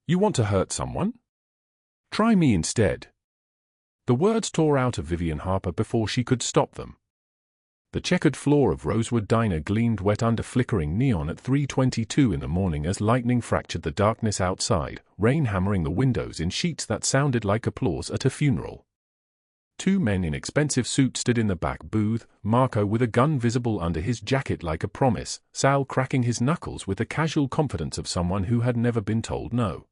You want to hurt someone? Try me instead. The words tore out of Vivien Harper before she could stop them. The checkered floor of Rosewood Diner gleamed wet under flickering neon at 3:22 in the morning as lightning fractured the darkness outside, rain hammering the windows in sheets that sounded like applause at a funeral. Two men in expensive suits stood in the back booth, Marco with a gun visible under his jacket like a promise, Sal cracking his knuckles with the casual confidence of someone who had never been told no.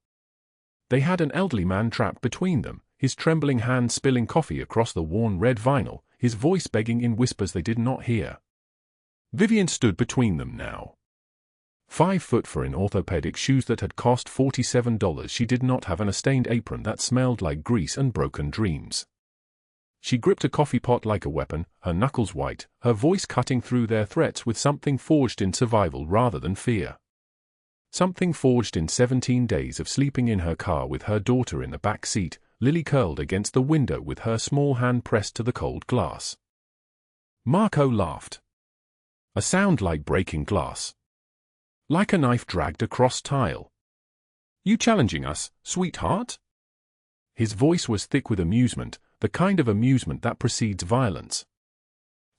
They had an elderly man trapped between them, his trembling hand spilling coffee across the worn red vinyl, his voice begging in whispers they did not hear. Vivien stood between them now. 5 foot for in orthopedic shoes that had cost $47, she did not have an stained apron that smelled like grease and broken dreams. She gripped a coffee pot like a weapon, her knuckles white, her voice cutting through their threats with something forged in survival rather than fear. Something forged in 17 days of sleeping in her car with her daughter in the back seat, Lily curled against the window with her small hand pressed to the cold glass. Marco laughed. A sound like breaking glass. Like a knife dragged across tile. You challenging us, sweetheart? His voice was thick with amusement, the kind of amusement that precedes violence.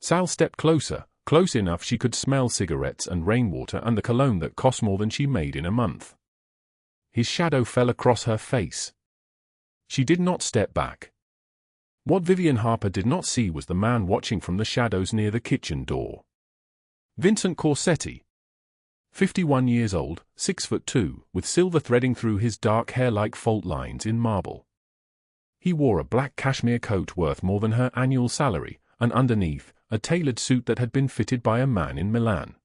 Sal stepped closer, close enough she could smell cigarettes and rainwater and the cologne that cost more than she made in a month. His shadow fell across her face. She did not step back. What Vivien Harper did not see was the man watching from the shadows near the kitchen door. Vincent Corsetti. 51 years old, 6'2", with silver threading through his dark hair like fault lines in marble. He wore a black cashmere coat worth more than her annual salary, and underneath, a tailored suit that had been fitted by a man in Milan.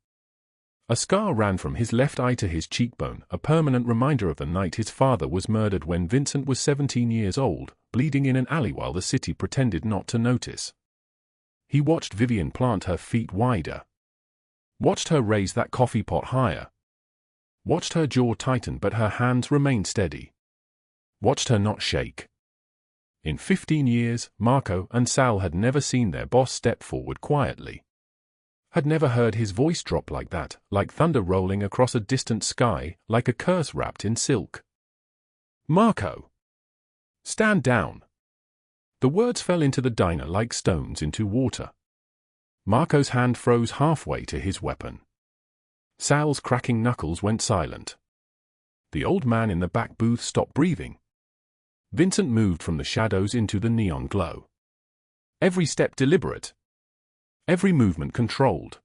A scar ran from his left eye to his cheekbone, a permanent reminder of the night his father was murdered when Vincent was 17 years old, bleeding in an alley while the city pretended not to notice. He watched Vivien plant her feet wider. Watched her raise that coffee pot higher. Watched her jaw tighten but her hands remain steady. Watched her not shake. In 15 years, Marco and Sal had never seen their boss step forward quietly. Had never heard his voice drop like that, like thunder rolling across a distant sky, like a curse wrapped in silk. Marco! Stand down! The words fell into the diner like stones into water. Marco's hand froze halfway to his weapon. Sal's cracking knuckles went silent. The old man in the back booth stopped breathing. Vincent moved from the shadows into the neon glow. Every step deliberate. Every movement controlled.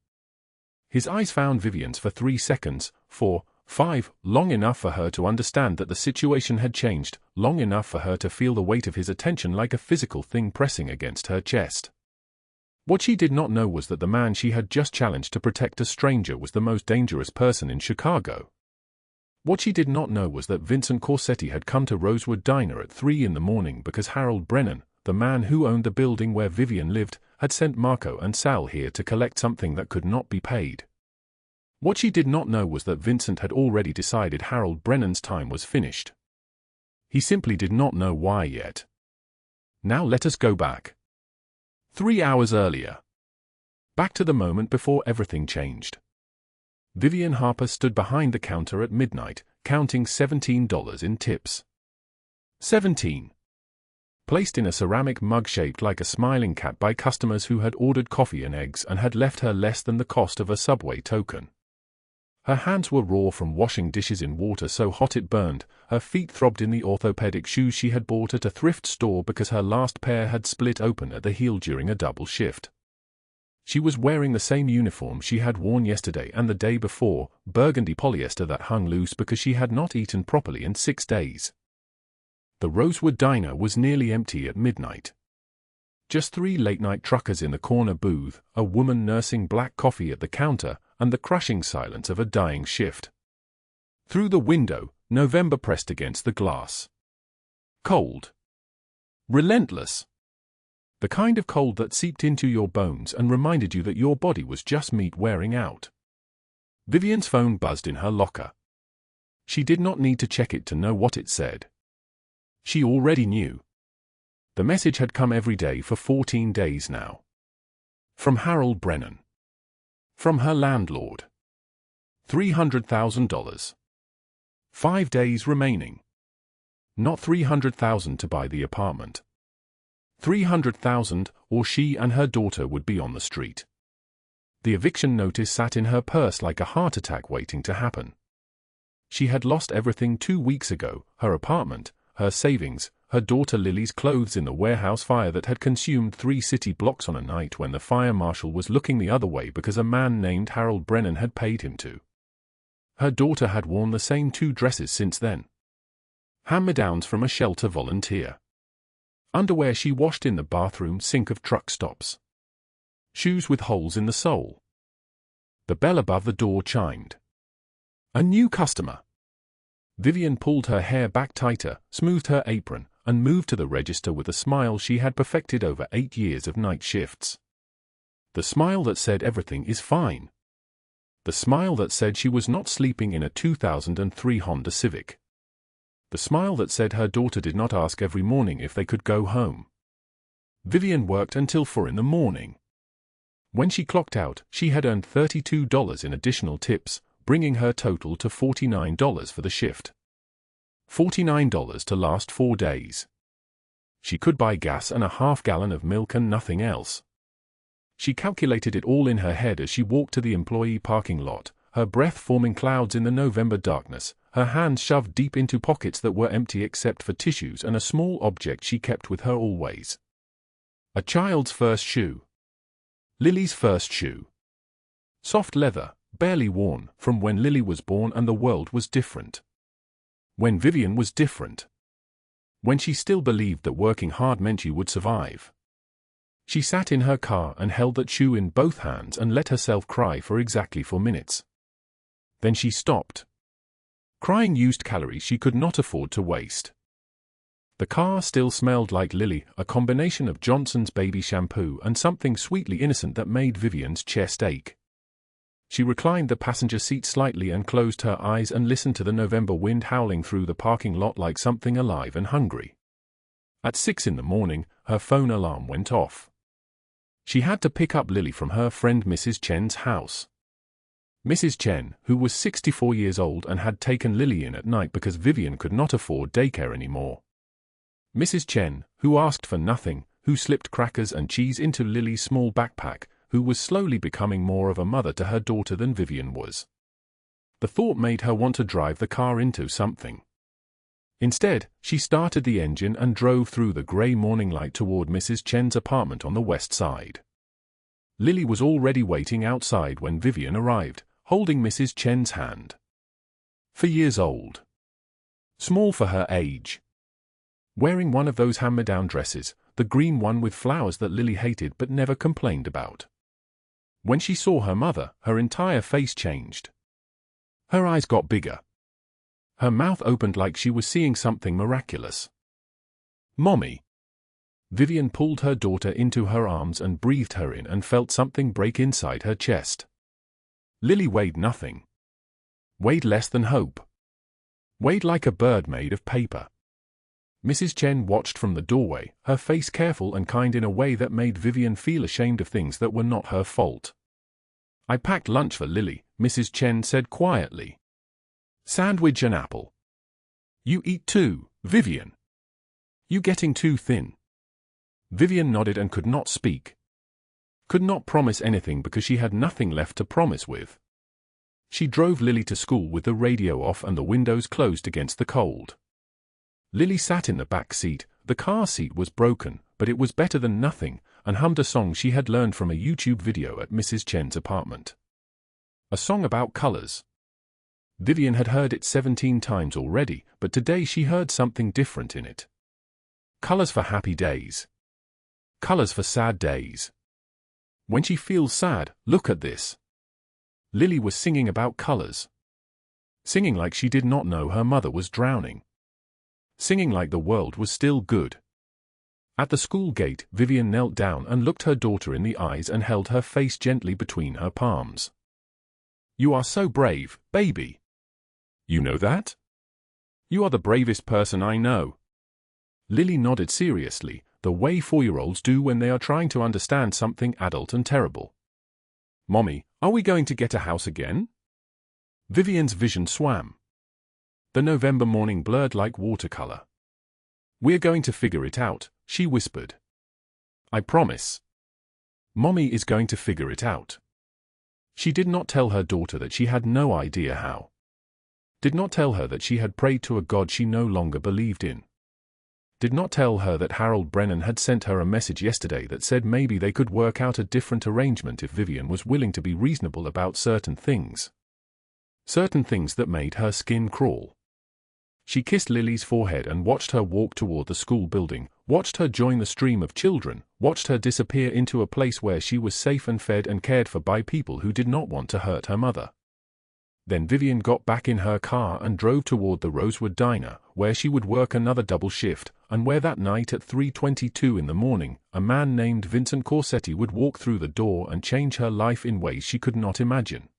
His eyes found Vivien's for 3 seconds, 4, 5, long enough for her to understand that the situation had changed, long enough for her to feel the weight of his attention like a physical thing pressing against her chest. What she did not know was that the man she had just challenged to protect a stranger was the most dangerous person in Chicago. What she did not know was that Vincent Corsetti had come to Rosewood Diner at 3 in the morning because Harold Brennan, the man who owned the building where Vivien lived, had sent Marco and Sal here to collect something that could not be paid. What she did not know was that Vincent had already decided Harold Brennan's time was finished. He simply did not know why yet. Now let us go back. 3 hours earlier. Back to the moment before everything changed. Vivien Harper stood behind the counter at midnight, counting $17 in tips. 17. Placed in a ceramic mug shaped like a smiling cat by customers who had ordered coffee and eggs and had left her less than the cost of a subway token. Her hands were raw from washing dishes in water so hot it burned, her feet throbbed in the orthopedic shoes she had bought at a thrift store because her last pair had split open at the heel during a double shift. She was wearing the same uniform she had worn yesterday and the day before, burgundy polyester that hung loose because she had not eaten properly in 6 days. The Rosewood Diner was nearly empty at midnight. Just 3 late-night truckers in the corner booth, a woman nursing black coffee at the counter, and the crushing silence of a dying shift. Through the window, November pressed against the glass. Cold. Relentless. The kind of cold that seeped into your bones and reminded you that your body was just meat wearing out. Vivien's phone buzzed in her locker. She did not need to check it to know what it said. She already knew. The message had come every day for 14 days now. From Harold Brennan. From her landlord. $300,000. 5 days remaining. Not $300,000 to buy the apartment. $300,000, or she and her daughter would be on the street. The eviction notice sat in her purse like a heart attack waiting to happen. She had lost everything 2 weeks ago: her apartment, her savings, her daughter Lily's clothes in the warehouse fire that had consumed 3 city blocks on a night when the fire marshal was looking the other way because a man named Harold Brennan had paid him to. Her daughter had worn the same 2 dresses since then. Hand-me-downs from a shelter volunteer. Underwear she washed in the bathroom sink of truck stops. Shoes with holes in the sole. The bell above the door chimed. A new customer. Vivien pulled her hair back tighter, smoothed her apron, and moved to the register with a smile she had perfected over 8 years of night shifts. The smile that said everything is fine. The smile that said she was not sleeping in a 2003 Honda Civic. The smile that said her daughter did not ask every morning if they could go home. Vivien worked until 4 in the morning. When she clocked out, she had earned $32 in additional tips, bringing her total to $49 for the shift. $49 to last 4 days. She could buy gas and a half-gallon of milk and nothing else. She calculated it all in her head as she walked to the employee parking lot, her breath forming clouds in the November darkness, her hands shoved deep into pockets that were empty except for tissues and a small object she kept with her always. A child's first shoe. Lily's first shoe. Soft leather, barely worn, from when Lily was born and the world was different. When Vivien was different. When she still believed that working hard meant you would survive. She sat in her car and held that shoe in both hands and let herself cry for exactly 4 minutes. Then she stopped. Crying used calories she could not afford to waste. The car still smelled like Lily, a combination of Johnson's baby shampoo and something sweetly innocent that made Vivien's chest ache. She reclined the passenger seat slightly and closed her eyes and listened to the November wind howling through the parking lot like something alive and hungry. At 6 in the morning, her phone alarm went off. She had to pick up Lily from her friend Mrs. Chen's house. Mrs. Chen, who was 64 years old and had taken Lily in at night because Vivien could not afford daycare anymore. Mrs. Chen, who asked for nothing, who slipped crackers and cheese into Lily's small backpack, who was slowly becoming more of a mother to her daughter than Vivien was. The thought made her want to drive the car into something. Instead, she started the engine and drove through the grey morning light toward Mrs. Chen's apartment on the west side. Lily was already waiting outside when Vivien arrived, holding Mrs. Chen's hand. 4 years old. Small for her age. Wearing one of those hand-me-down dresses, the green one with flowers that Lily hated but never complained about. When she saw her mother, her entire face changed. Her eyes got bigger. Her mouth opened like she was seeing something miraculous. "Mommy." Vivien pulled her daughter into her arms and breathed her in and felt something break inside her chest. Lily weighed nothing. Weighed less than hope. Weighed like a bird made of paper. Mrs. Chen watched from the doorway, her face careful and kind in a way that made Vivien feel ashamed of things that were not her fault. "I packed lunch for Lily," Mrs. Chen said quietly. "Sandwich and apple. You eat too, Vivien. You getting too thin." Vivien nodded and could not speak. Could not promise anything because she had nothing left to promise with. She drove Lily to school with the radio off and the windows closed against the cold. Lily sat in the back seat. The car seat was broken, but it was better than nothing, and hummed a song she had learned from a YouTube video at Mrs. Chen's apartment. A song about colors. Vivien had heard it 17 times already, but today she heard something different in it. Colors for happy days. Colors for sad days. When she feels sad, look at this. Lily was singing about colors. Singing like she did not know her mother was drowning. Singing like the world was still good. At the school gate, Vivien knelt down and looked her daughter in the eyes and held her face gently between her palms. "You are so brave, baby." "You know that?" "You are the bravest person I know." Lily nodded seriously, the way 4-year-olds do when they are trying to understand something adult and terrible. "Mommy, are we going to get a house again?" Vivien's vision swam. The November morning blurred like watercolor. "We're going to figure it out," she whispered. "I promise. Mommy is going to figure it out." She did not tell her daughter that she had no idea how. Did not tell her that she had prayed to a God she no longer believed in. Did not tell her that Harold Brennan had sent her a message yesterday that said maybe they could work out a different arrangement if Vivien was willing to be reasonable about certain things. Certain things that made her skin crawl. She kissed Lily's forehead and watched her walk toward the school building, watched her join the stream of children, watched her disappear into a place where she was safe and fed and cared for by people who did not want to hurt her mother. Then Vivien got back in her car and drove toward the Rosewood Diner, where she would work another double shift, and where that night at 3:22 in the morning, a man named Vincent Corsetti would walk through the door and change her life in ways she could not imagine.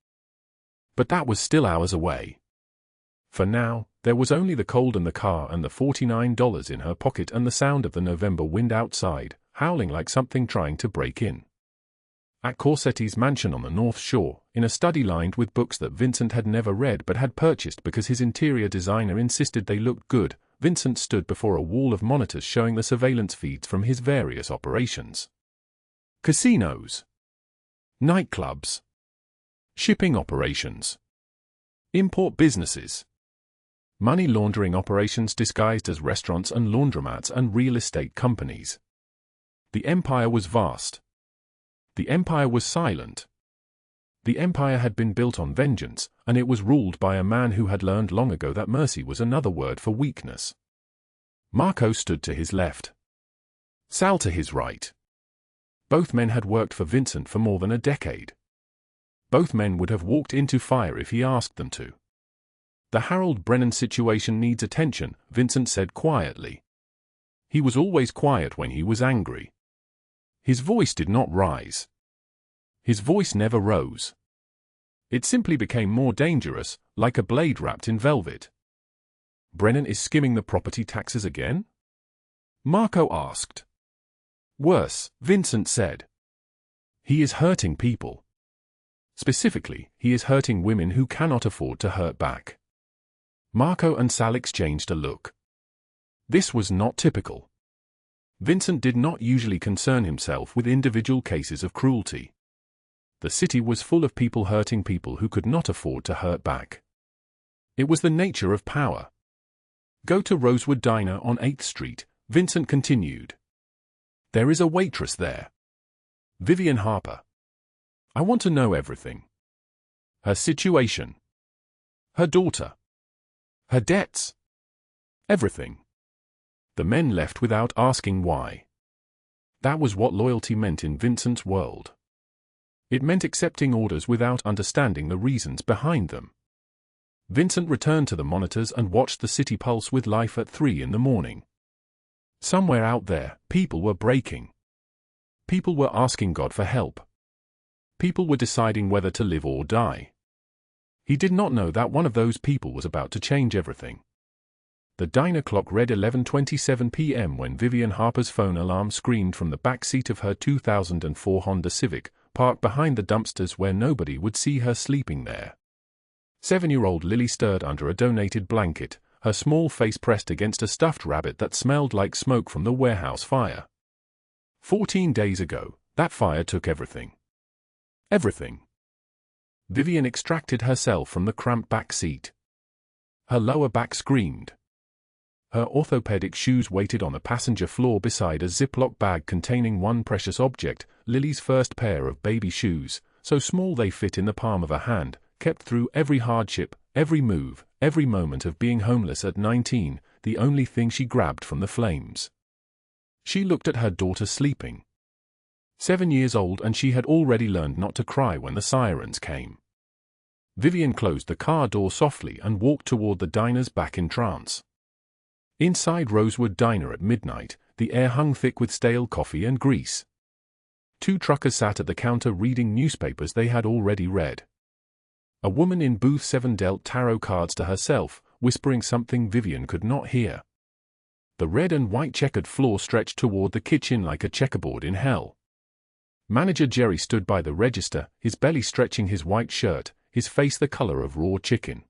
But that was still hours away. For now, there was only the cold in the car and the $49 in her pocket and the sound of the November wind outside, howling like something trying to break in. At Corsetti's mansion on the North Shore, in a study lined with books that Vincent had never read but had purchased because his interior designer insisted they looked good, Vincent stood before a wall of monitors showing the surveillance feeds from his various operations. Casinos. Nightclubs. Shipping operations. Import businesses. Money laundering operations disguised as restaurants and laundromats and real estate companies. The empire was vast. The empire was silent. The empire had been built on vengeance, and it was ruled by a man who had learned long ago that mercy was another word for weakness. Marco stood to his left. Sal to his right. Both men had worked for Vincent for more than a decade. Both men would have walked into fire if he asked them to. "The Harold Brennan situation needs attention," Vincent said quietly. He was always quiet when he was angry. His voice did not rise. His voice never rose. It simply became more dangerous, like a blade wrapped in velvet. "Brennan is skimming the property taxes again?" Marco asked. "Worse," Vincent said. "He is hurting people. Specifically, he is hurting women who cannot afford to hurt back." Marco and Sal exchanged a look. This was not typical. Vincent did not usually concern himself with individual cases of cruelty. The city was full of people hurting people who could not afford to hurt back. It was the nature of power. "Go to Rosewood Diner on 8th Street, Vincent continued. "There is a waitress there. Vivien Harper. I want to know everything. Her situation. Her daughter. Her debts. Everything." The men left without asking why. That was what loyalty meant in Vincent's world. It meant accepting orders without understanding the reasons behind them. Vincent returned to the monitors and watched the city pulse with life at 3 in the morning. Somewhere out there, people were breaking. People were asking God for help. People were deciding whether to live or die. He did not know that one of those people was about to change everything. The diner clock read 11:27 p.m. when Vivien Harper's phone alarm screamed from the back seat of her 2004 Honda Civic, parked behind the dumpsters where nobody would see her sleeping there. 7-year-old Lily stirred under a donated blanket, her small face pressed against a stuffed rabbit that smelled like smoke from the warehouse fire. 14 days ago, that fire took everything. Everything. Vivien extracted herself from the cramped back seat. Her lower back screamed. Her orthopedic shoes waited on the passenger floor beside a Ziploc bag containing one precious object, Lily's first pair of baby shoes, so small they fit in the palm of a hand, kept through every hardship, every move, every moment of being homeless at 19, the only thing she grabbed from the flames. She looked at her daughter sleeping. 7 years old, and she had already learned not to cry when the sirens came. Vivien closed the car door softly and walked toward the diner's back in trance. Inside Rosewood Diner at midnight, the air hung thick with stale coffee and grease. 2 truckers sat at the counter reading newspapers they had already read. A woman in booth 7 dealt tarot cards to herself, whispering something Vivien could not hear. The red and white checkered floor stretched toward the kitchen like a checkerboard in hell. Manager Jerry stood by the register, his belly stretching his white shirt, his face the color of raw chicken.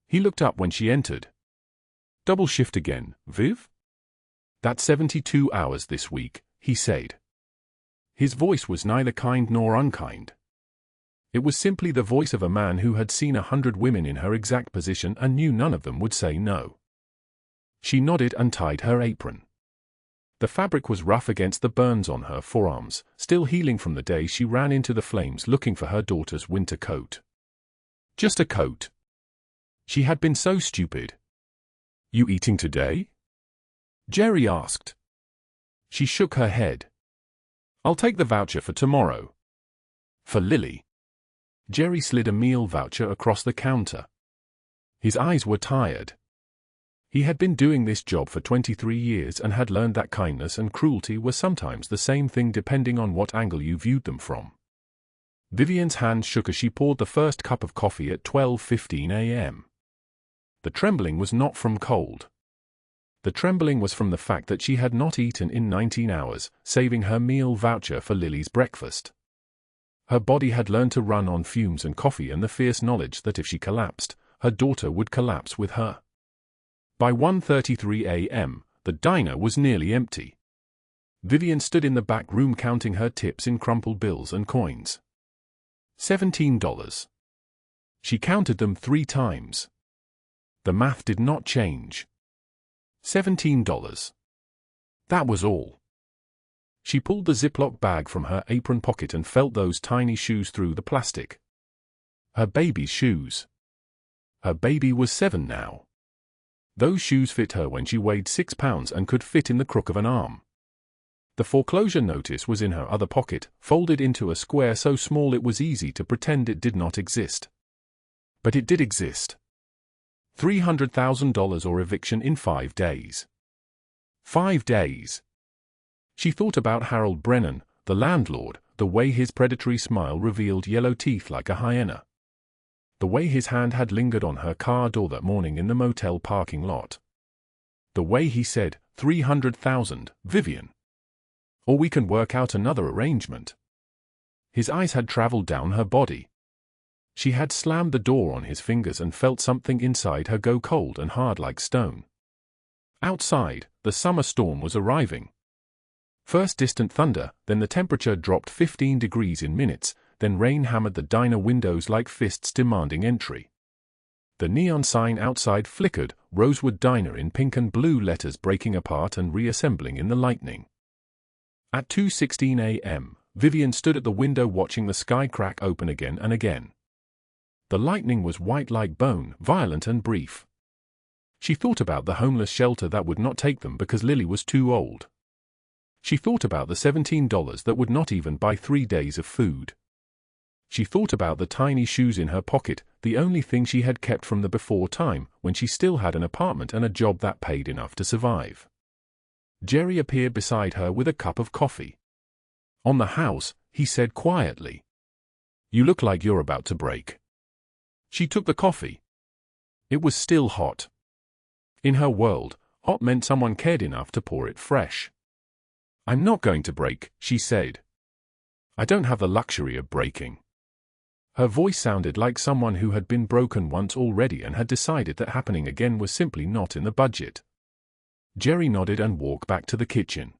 He looked up when she entered. "Double shift again, Viv?" "That's 72 hours this week," he said. His voice was neither kind nor unkind. It was simply the voice of a man who had seen 100 women in her exact position and knew none of them would say no. She nodded and tied her apron. The fabric was rough against the burns on her forearms, still healing from the day she ran into the flames looking for her daughter's winter coat. Just a coat. She had been so stupid. "You eating today?" Jerry asked. She shook her head. "I'll take the voucher for tomorrow." "For Lily." Jerry slid a meal voucher across the counter. His eyes were tired. He had been doing this job for 23 years and had learned that kindness and cruelty were sometimes the same thing depending on what angle you viewed them from. Vivien's hand shook as she poured the first cup of coffee at 12:15 a.m. The trembling was not from cold. The trembling was from the fact that she had not eaten in 19 hours, saving her meal voucher for Lily's breakfast. Her body had learned to run on fumes and coffee and the fierce knowledge that if she collapsed, her daughter would collapse with her. By 1:33 a.m., the diner was nearly empty. Vivien stood in the back room counting her tips in crumpled bills and coins. $17. She counted them 3 times. The math did not change. $17. That was all. She pulled the Ziploc bag from her apron pocket and felt those tiny shoes through the plastic. Her baby's shoes. Her baby was 7 now. Those shoes fit her when she weighed 6 pounds and could fit in the crook of an arm. The foreclosure notice was in her other pocket, folded into a square so small it was easy to pretend it did not exist. But it did exist. $300,000 or eviction in 5 days. 5 days. She thought about Harold Brennan, the landlord, the way his predatory smile revealed yellow teeth like a hyena. The way his hand had lingered on her car door that morning in the motel parking lot. The way he said, "$300,000, Vivien. Or we can work out another arrangement." His eyes had traveled down her body. She had slammed the door on his fingers and felt something inside her go cold and hard like stone. Outside, the summer storm was arriving. First distant thunder, then the temperature dropped 15 degrees in minutes, then rain hammered the diner windows like fists demanding entry. The neon sign outside flickered, Rosewood Diner in pink and blue letters breaking apart and reassembling in the lightning. At 2:16 a.m., Vivien stood at the window watching the sky crack open again and again. The lightning was white like bone, violent and brief. She thought about the homeless shelter that would not take them because Lily was too old. She thought about the $17 that would not even buy 3 days of food. She thought about the tiny shoes in her pocket, the only thing she had kept from the before time, when she still had an apartment and a job that paid enough to survive. Jerry appeared beside her with a cup of coffee. "On the house," he said quietly. "You look like you're about to break." She took the coffee. It was still hot. In her world, hot meant someone cared enough to pour it fresh. "I'm not going to break," she said. "I don't have the luxury of breaking." Her voice sounded like someone who had been broken once already and had decided that happening again was simply not in the budget. Jerry nodded and walked back to the kitchen.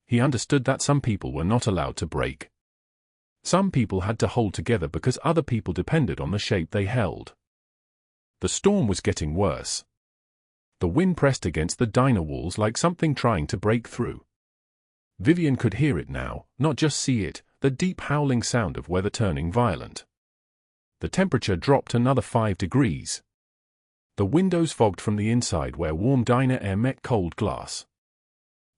He understood that some people were not allowed to break. Some people had to hold together because other people depended on the shape they held. The storm was getting worse. The wind pressed against the diner walls like something trying to break through. Vivien could hear it now, not just see it, the deep howling sound of weather turning violent. The temperature dropped another 5 degrees. The windows fogged from the inside where warm diner air met cold glass.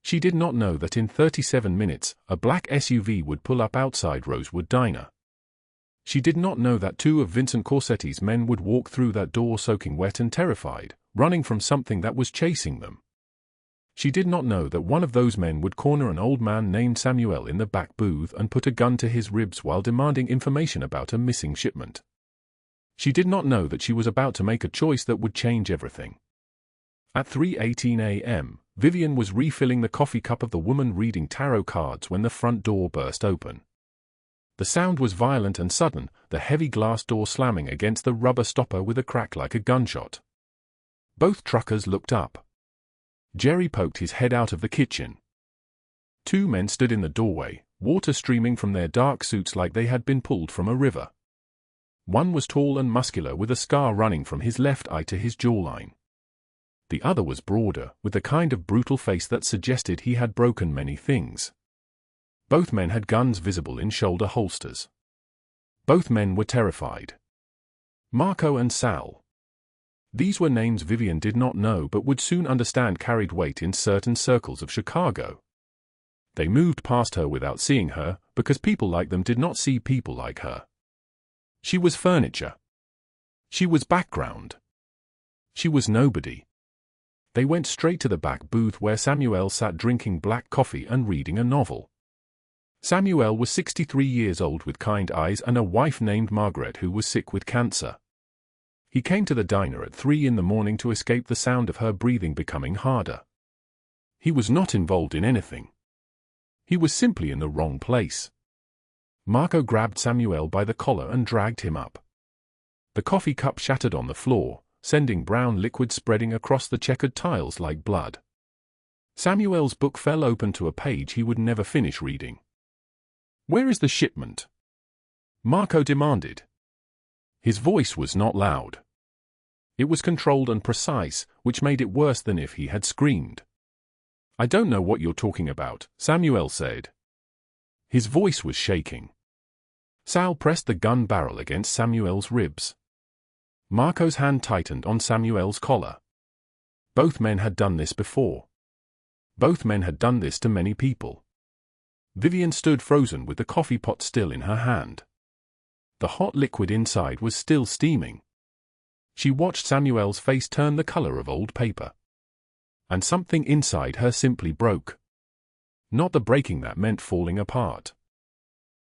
She did not know that in 37 minutes, a black SUV would pull up outside Rosewood Diner. She did not know that 2 of Vincent Corsetti's men would walk through that door soaking wet and terrified, running from something that was chasing them. She did not know that one of those men would corner an old man named Samuel in the back booth and put a gun to his ribs while demanding information about a missing shipment. She did not know that she was about to make a choice that would change everything. At 3:18 a.m., Vivien was refilling the coffee cup of the woman reading tarot cards when the front door burst open. The sound was violent and sudden, the heavy glass door slamming against the rubber stopper with a crack like a gunshot. Both truckers looked up. Jerry poked his head out of the kitchen. Two men stood in the doorway, water streaming from their dark suits like they had been pulled from a river. One was tall and muscular with a scar running from his left eye to his jawline. The other was broader, with the kind of brutal face that suggested he had broken many things. Both men had guns visible in shoulder holsters. Both men were terrified. Marco and Sal. These were names Vivien did not know but would soon understand carried weight in certain circles of Chicago. They moved past her without seeing her, because people like them did not see people like her. She was furniture. She was background. She was nobody. They went straight to the back booth where Samuel sat drinking black coffee and reading a novel. Samuel was 63 years old with kind eyes and a wife named Margaret who was sick with cancer. He came to the diner at 3 in the morning to escape the sound of her breathing becoming harder. He was not involved in anything. He was simply in the wrong place. Marco grabbed Samuel by the collar and dragged him up. The coffee cup shattered on the floor, sending brown liquid spreading across the checkered tiles like blood. Samuel's book fell open to a page he would never finish reading. "Where is the shipment?" Marco demanded. His voice was not loud. It was controlled and precise, which made it worse than if he had screamed. "I don't know what you're talking about," Samuel said. His voice was shaking. Sal pressed the gun barrel against Samuel's ribs. Marco's hand tightened on Samuel's collar. Both men had done this before. Both men had done this to many people. Vivien stood frozen with the coffee pot still in her hand. The hot liquid inside was still steaming. She watched Samuel's face turn the color of old paper. And something inside her simply broke. Not the breaking that meant falling apart.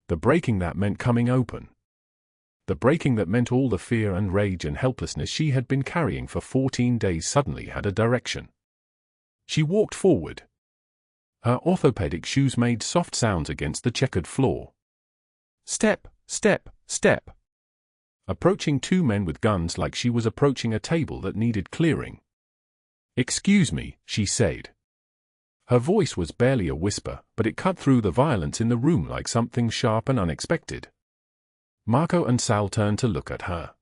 The breaking that meant coming open. The breaking that meant all the fear and rage and helplessness she had been carrying for 14 days suddenly had a direction. She walked forward. Her orthopedic shoes made soft sounds against the checkered floor. Step, step, step. Approaching two men with guns like she was approaching a table that needed clearing. "Excuse me," she said. Her voice was barely a whisper, but it cut through the violence in the room like something sharp and unexpected. Marco and Sal turned to look at her.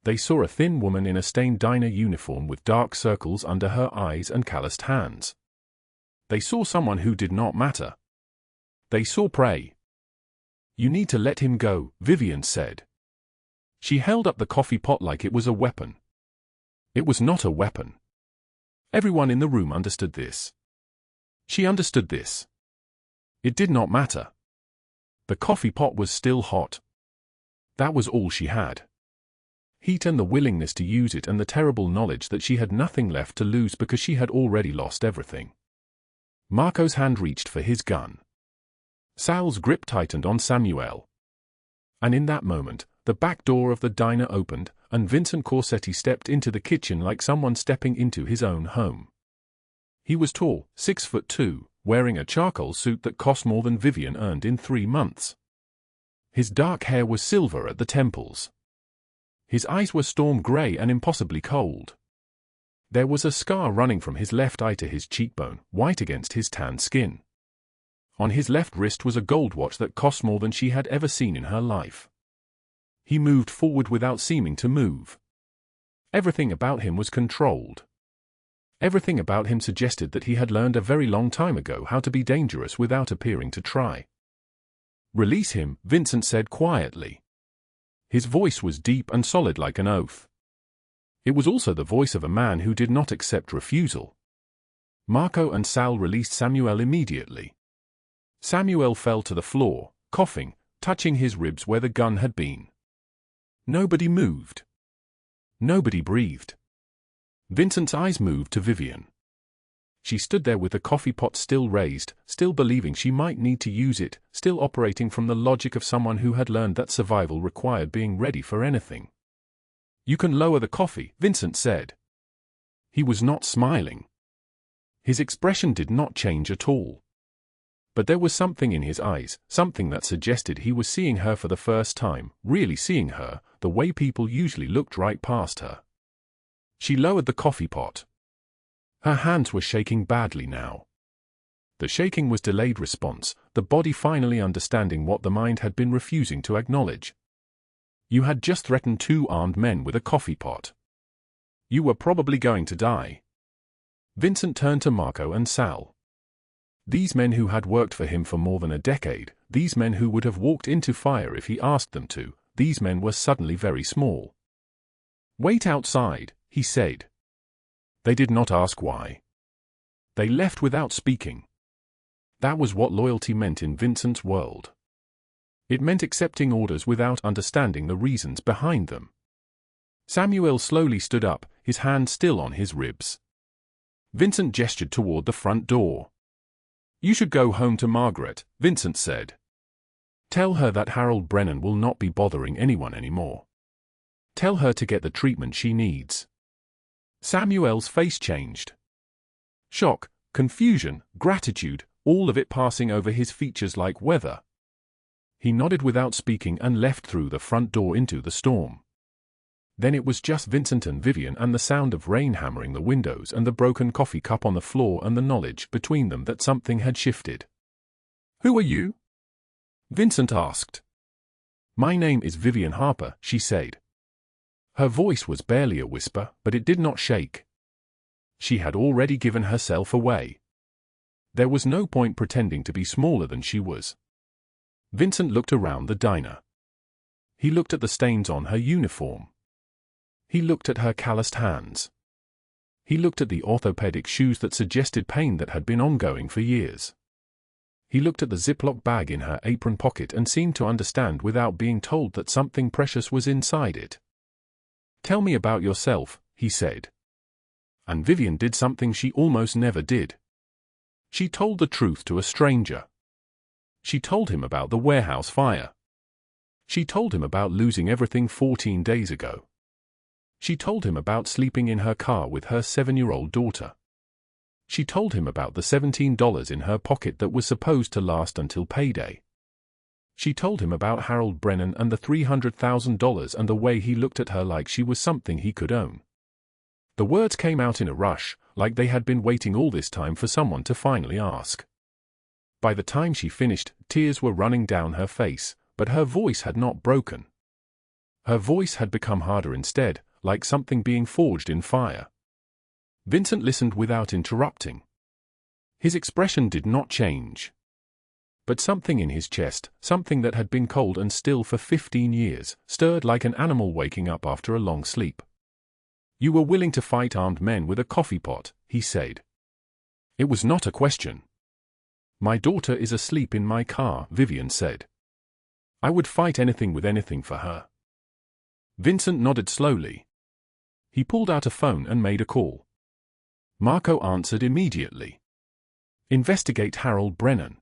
They saw a thin woman in a stained diner uniform with dark circles under her eyes and calloused hands. They saw someone who did not matter. They saw prey. "You need to let him go," Vivien said. She held up the coffee pot like it was a weapon. It was not a weapon. Everyone in the room understood this. She understood this. It did not matter. The coffee pot was still hot. That was all she had. Heat and the willingness to use it and the terrible knowledge that she had nothing left to lose because she had already lost everything. Marco's hand reached for his gun. Sal's grip tightened on Samuel. And in that moment, the back door of the diner opened, and Vincent Corsetti stepped into the kitchen like someone stepping into his own home. He was tall, 6'2", wearing a charcoal suit that cost more than Vivien earned in 3 months. His dark hair was silver at the temples. His eyes were storm gray and impossibly cold. There was a scar running from his left eye to his cheekbone, white against his tan skin. On his left wrist was a gold watch that cost more than she had ever seen in her life. He moved forward without seeming to move. Everything about him was controlled. Everything about him suggested that he had learned a very long time ago how to be dangerous without appearing to try. "Release him," Vincent said quietly. His voice was deep and solid like an oath. It was also the voice of a man who did not accept refusal. Marco and Sal released Samuel immediately. Samuel fell to the floor, coughing, touching his ribs where the gun had been. Nobody moved. Nobody breathed. Vincent's eyes moved to Vivien. She stood there with the coffee pot still raised, still believing she might need to use it, still operating from the logic of someone who had learned that survival required being ready for anything. "You can lower the coffee," Vincent said. He was not smiling. His expression did not change at all. But there was something in his eyes, something that suggested he was seeing her for the first time, really seeing her, the way people usually looked right past her. She lowered the coffee pot. Her hands were shaking badly now. The shaking was delayed response, the body finally understanding what the mind had been refusing to acknowledge. You had just threatened 2 armed men with a coffee pot. You were probably going to die. Vincent turned to Marco and Sal. These men who had worked for him for more than a decade, these men who would have walked into fire if he asked them to, these men were suddenly very small. "Wait outside," he said. They did not ask why. They left without speaking. That was what loyalty meant in Vincent's world. It meant accepting orders without understanding the reasons behind them. Samuel slowly stood up, his hand still on his ribs. Vincent gestured toward the front door. "You should go home to Margaret," Vincent said. "Tell her that Harold Brennan will not be bothering anyone anymore. Tell her to get the treatment she needs." Samuel's face changed. Shock, confusion, gratitude, all of it passing over his features like weather. He nodded without speaking and left through the front door into the storm. Then it was just Vincent and Vivien and the sound of rain hammering the windows and the broken coffee cup on the floor and the knowledge between them that something had shifted. "Who are you?" Vincent asked. "My name is Vivien Harper," she said. Her voice was barely a whisper, but it did not shake. She had already given herself away. There was no point pretending to be smaller than she was. Vincent looked around the diner. He looked at the stains on her uniform. He looked at her calloused hands. He looked at the orthopedic shoes that suggested pain that had been ongoing for years. He looked at the Ziploc bag in her apron pocket and seemed to understand without being told that something precious was inside it. "Tell me about yourself," he said. And Vivien did something she almost never did. She told the truth to a stranger. She told him about the warehouse fire. She told him about losing everything 14 days ago. She told him about sleeping in her car with her 7-year-old daughter. She told him about the $17 in her pocket that was supposed to last until payday. She told him about Harold Brennan and the $300,000 and the way he looked at her like she was something he could own. The words came out in a rush, like they had been waiting all this time for someone to finally ask. By the time she finished, tears were running down her face, but her voice had not broken. Her voice had become harder instead, like something being forged in fire. Vincent listened without interrupting. His expression did not change. But something in his chest, something that had been cold and still for 15 years, stirred like an animal waking up after a long sleep. "You were willing to fight armed men with a coffee pot," he said. It was not a question. "My daughter is asleep in my car," Vivien said. "I would fight anything with anything for her." Vincent nodded slowly. He pulled out a phone and made a call. Marco answered immediately. "Investigate Harold Brennan.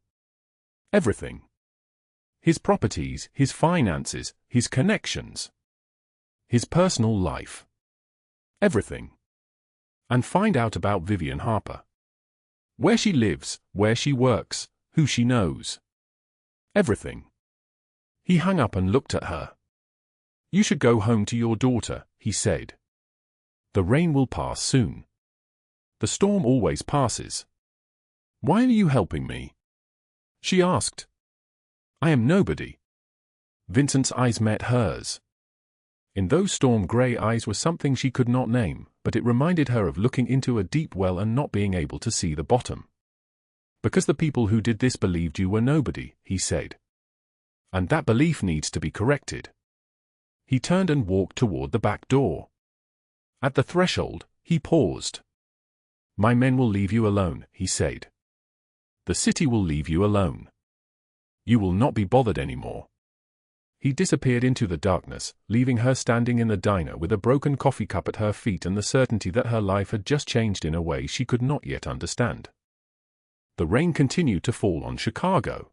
Everything. His properties, his finances, his connections. His personal life. Everything. And find out about Vivien Harper. Where she lives, where she works, who she knows. Everything." He hung up and looked at her. "You should go home to your daughter," he said. "The rain will pass soon. The storm always passes. Why are you helping me?" she asked. "I am nobody." Vincent's eyes met hers. In those storm-grey eyes was something she could not name, but it reminded her of looking into a deep well and not being able to see the bottom. "Because the people who did this believed you were nobody," he said. "And that belief needs to be corrected." He turned and walked toward the back door. At the threshold, he paused. "My men will leave you alone," he said. "The city will leave you alone. You will not be bothered anymore." He disappeared into the darkness, leaving her standing in the diner with a broken coffee cup at her feet and the certainty that her life had just changed in a way she could not yet understand. The rain continued to fall on Chicago.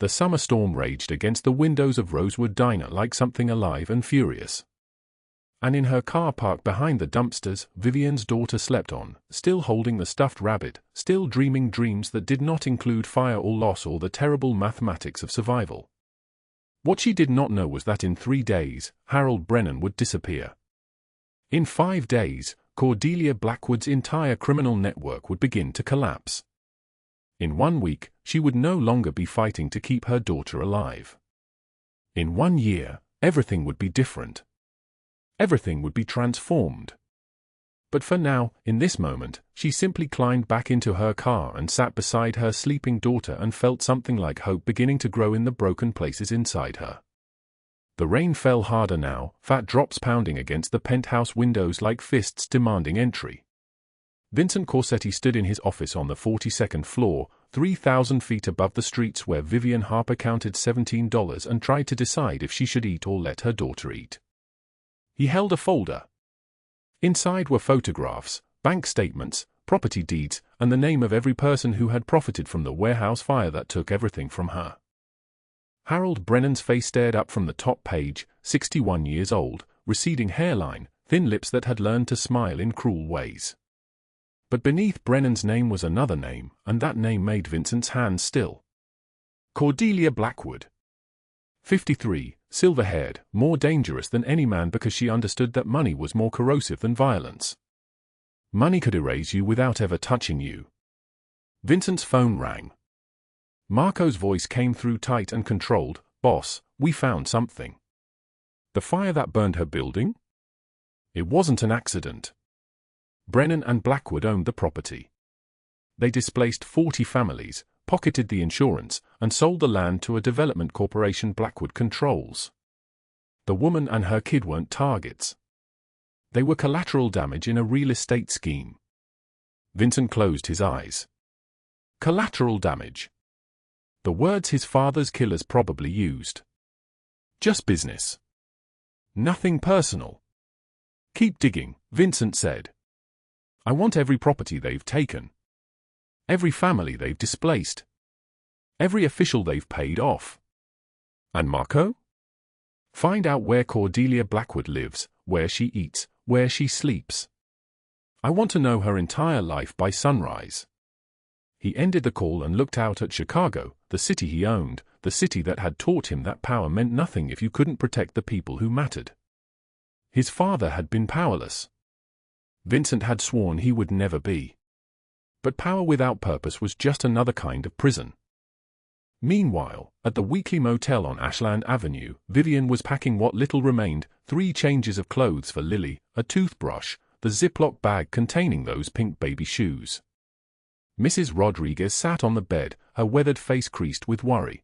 The summer storm raged against the windows of Rosewood Diner like something alive and furious. And in her car parked behind the dumpsters, Vivien's daughter slept on, still holding the stuffed rabbit, still dreaming dreams that did not include fire or loss or the terrible mathematics of survival. What she did not know was that in 3 days, Harold Brennan would disappear. In 5 days, Cordelia Blackwood's entire criminal network would begin to collapse. In 1 week, she would no longer be fighting to keep her daughter alive. In 1 year, everything would be different. Everything would be transformed. But for now, in this moment, she simply climbed back into her car and sat beside her sleeping daughter and felt something like hope beginning to grow in the broken places inside her. The rain fell harder now, fat drops pounding against the penthouse windows like fists demanding entry. Vincent Corsetti stood in his office on the 42nd floor, 3,000 feet above the streets where Vivien Harper counted $17 and tried to decide if she should eat or let her daughter eat. He held a folder. Inside were photographs, bank statements, property deeds, and the name of every person who had profited from the warehouse fire that took everything from her. Harold Brennan's face stared up from the top page, 61 years old, receding hairline, thin lips that had learned to smile in cruel ways. But beneath Brennan's name was another name, and that name made Vincent's hands still. Cordelia Blackwood. 53, silver-haired, more dangerous than any man because she understood that money was more corrosive than violence. Money could erase you without ever touching you. Vincent's phone rang. Marco's voice came through tight and controlled. "Boss, we found something." The fire that burned her building? It wasn't an accident. Brennan and Blackwood owned the property. They displaced 40 families, pocketed the insurance, and sold the land to a development corporation Blackwood controls. The woman and her kid weren't targets. They were collateral damage in a real estate scheme. Vincent closed his eyes. Collateral damage. The words his father's killers probably used. Just business. Nothing personal. "Keep digging," Vincent said. "I want every property they've taken. Every family they've displaced. Every official they've paid off. And Marco? Find out where Cordelia Blackwood lives, where she eats, where she sleeps. I want to know her entire life by sunrise." He ended the call and looked out at Chicago, the city he owned, the city that had taught him that power meant nothing if you couldn't protect the people who mattered. His father had been powerless. Vincent had sworn he would never be. But power without purpose was just another kind of prison. Meanwhile, at the weekly motel on Ashland Avenue, Vivien was packing what little remained, 3 changes of clothes for Lily, a toothbrush, the Ziploc bag containing those pink baby shoes. Mrs. Rodriguez sat on the bed, her weathered face creased with worry.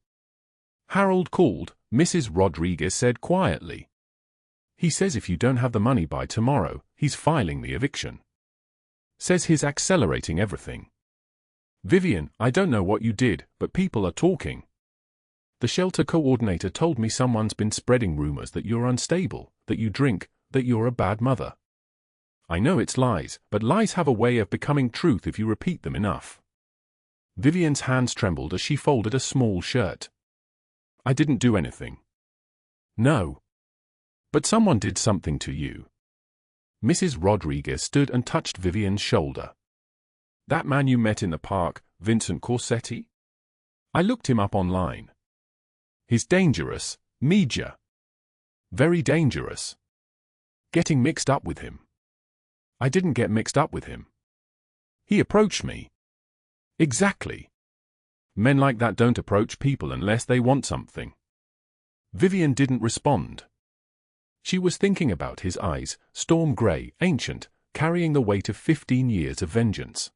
"Harold called," Mrs. Rodriguez said quietly. "He says if you don't have the money by tomorrow, he's filing the eviction. Says he's accelerating everything. Vivien, I don't know what you did, but people are talking. The shelter coordinator told me someone's been spreading rumors that you're unstable, that you drink, that you're a bad mother. I know it's lies, but lies have a way of becoming truth if you repeat them enough." Vivien's hands trembled as she folded a small shirt. "I didn't do anything." "No. But someone did something to you." Mrs. Rodriguez stood and touched Vivien's shoulder. "That man you met in the park, Vincent Corsetti? I looked him up online. He's dangerous, Meja. Very dangerous. Getting mixed up with him." "I didn't get mixed up with him. He approached me." "Exactly. Men like that don't approach people unless they want something." Vivien didn't respond. She was thinking about his eyes, storm gray, ancient, carrying the weight of 15 years of vengeance.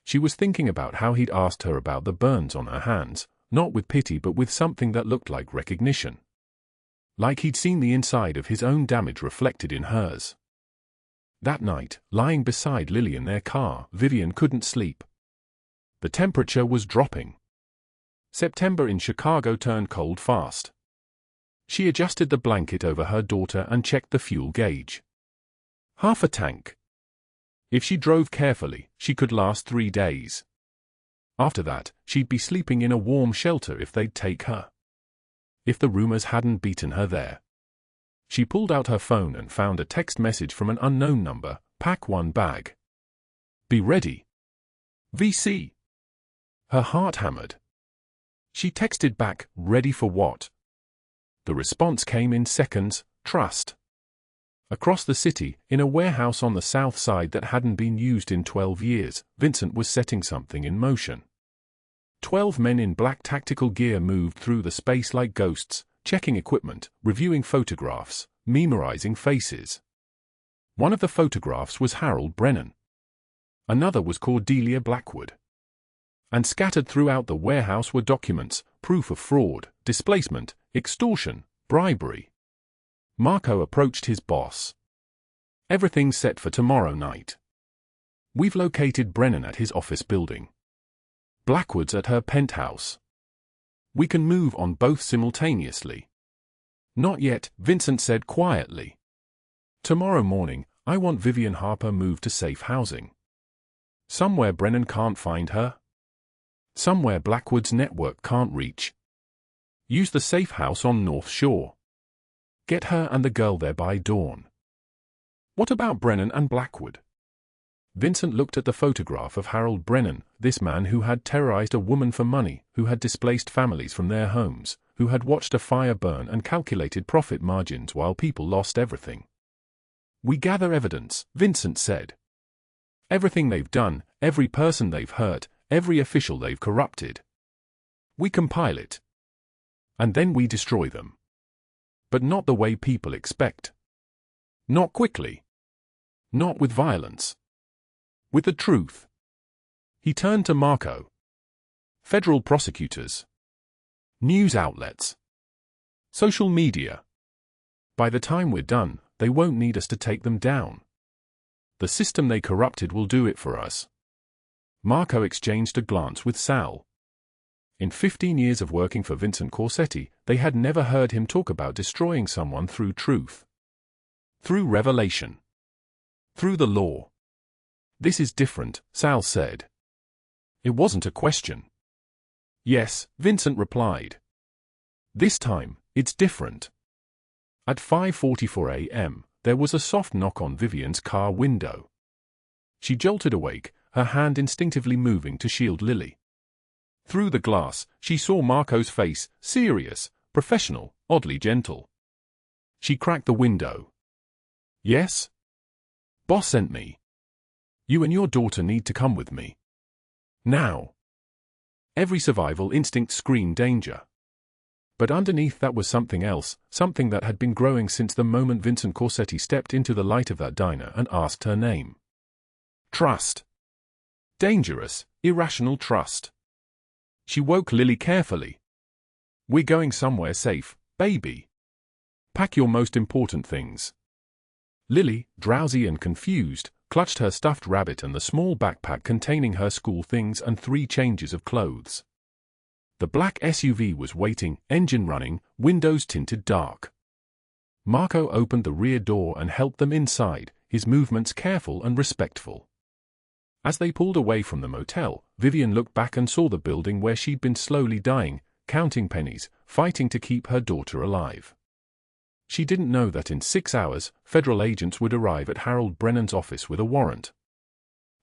She was thinking about how he'd asked her about the burns on her hands, not with pity but with something that looked like recognition. Like he'd seen the inside of his own damage reflected in hers. That night, lying beside Lily in their car, Vivien couldn't sleep. The temperature was dropping. September in Chicago turned cold fast. She adjusted the blanket over her daughter and checked the fuel gauge. Half a tank. If she drove carefully, she could last 3 days. After that, she'd be sleeping in a warm shelter if they'd take her. If the rumors hadn't beaten her there. She pulled out her phone and found a text message from an unknown number, "Pack 1 bag. Be ready. VC." Her heart hammered. She texted back, "Ready for what?" The response came in seconds, "Trust." Across the city, in a warehouse on the south side that hadn't been used in 12 years, Vincent was setting something in motion. 12 men in black tactical gear moved through the space like ghosts, checking equipment, reviewing photographs, memorizing faces. One of the photographs was Harold Brennan. Another was Cordelia Blackwood. And scattered throughout the warehouse were documents, proof of fraud, displacement, extortion, bribery. Marco approached his boss. "Everything's set for tomorrow night. We've located Brennan at his office building. Blackwood's at her penthouse. We can move on both simultaneously." "Not yet," Vincent said quietly. "Tomorrow morning, I want Vivien Harper moved to safe housing. Somewhere Brennan can't find her. Somewhere Blackwood's network can't reach. Use the safe house on North Shore. Get her and the girl there by dawn." "What about Brennan and Blackwood?" Vincent looked at the photograph of Harold Brennan, this man who had terrorized a woman for money, who had displaced families from their homes, who had watched a fire burn and calculated profit margins while people lost everything. "We gather evidence," Vincent said. "Everything they've done, every person they've hurt, every official they've corrupted. We compile it. And then we destroy them. But not the way people expect. Not quickly. Not with violence. With the truth." He turned to Marco. "Federal prosecutors. News outlets. Social media. By the time we're done, they won't need us to take them down. The system they corrupted will do it for us." Marco exchanged a glance with Sal. In 15 years of working for Vincent Corsetti, they had never heard him talk about destroying someone through truth. Through revelation. Through the law. "This is different," Sal said. It wasn't a question. "Yes," Vincent replied. "This time, it's different." At 5:44 a.m., there was a soft knock on Vivien's car window. She jolted awake, her hand instinctively moving to shield Lily. Through the glass, she saw Marco's face, serious, professional, oddly gentle. She cracked the window. "Yes?" "Boss sent me. You and your daughter need to come with me. Now." Every survival instinct screamed danger. But underneath that was something else, something that had been growing since the moment Vincent Corsetti stepped into the light of that diner and asked her name. Trust. Dangerous, irrational trust. She woke Lily carefully. "We're going somewhere safe, baby. Pack your most important things." Lily, drowsy and confused, clutched her stuffed rabbit and the small backpack containing her school things and 3 changes of clothes. The black SUV was waiting, engine running, windows tinted dark. Marco opened the rear door and helped them inside, his movements careful and respectful. As they pulled away from the motel, Vivien looked back and saw the building where she'd been slowly dying, counting pennies, fighting to keep her daughter alive. She didn't know that in 6 hours, federal agents would arrive at Harold Brennan's office with a warrant.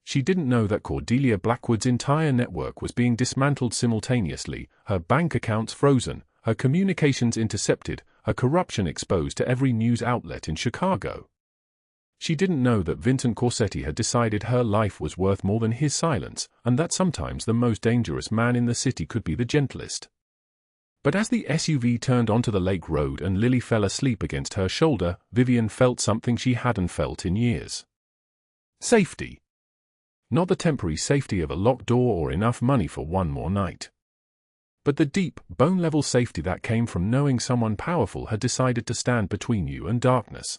She didn't know that Cordelia Blackwood's entire network was being dismantled simultaneously, her bank accounts frozen, her communications intercepted, her corruption exposed to every news outlet in Chicago. She didn't know that Vincent Corsetti had decided her life was worth more than his silence, and that sometimes the most dangerous man in the city could be the gentlest. But as the SUV turned onto the lake road and Lily fell asleep against her shoulder, Vivien felt something she hadn't felt in years. Safety. Not the temporary safety of a locked door or enough money for one more night. But the deep, bone-level safety that came from knowing someone powerful had decided to stand between you and darkness.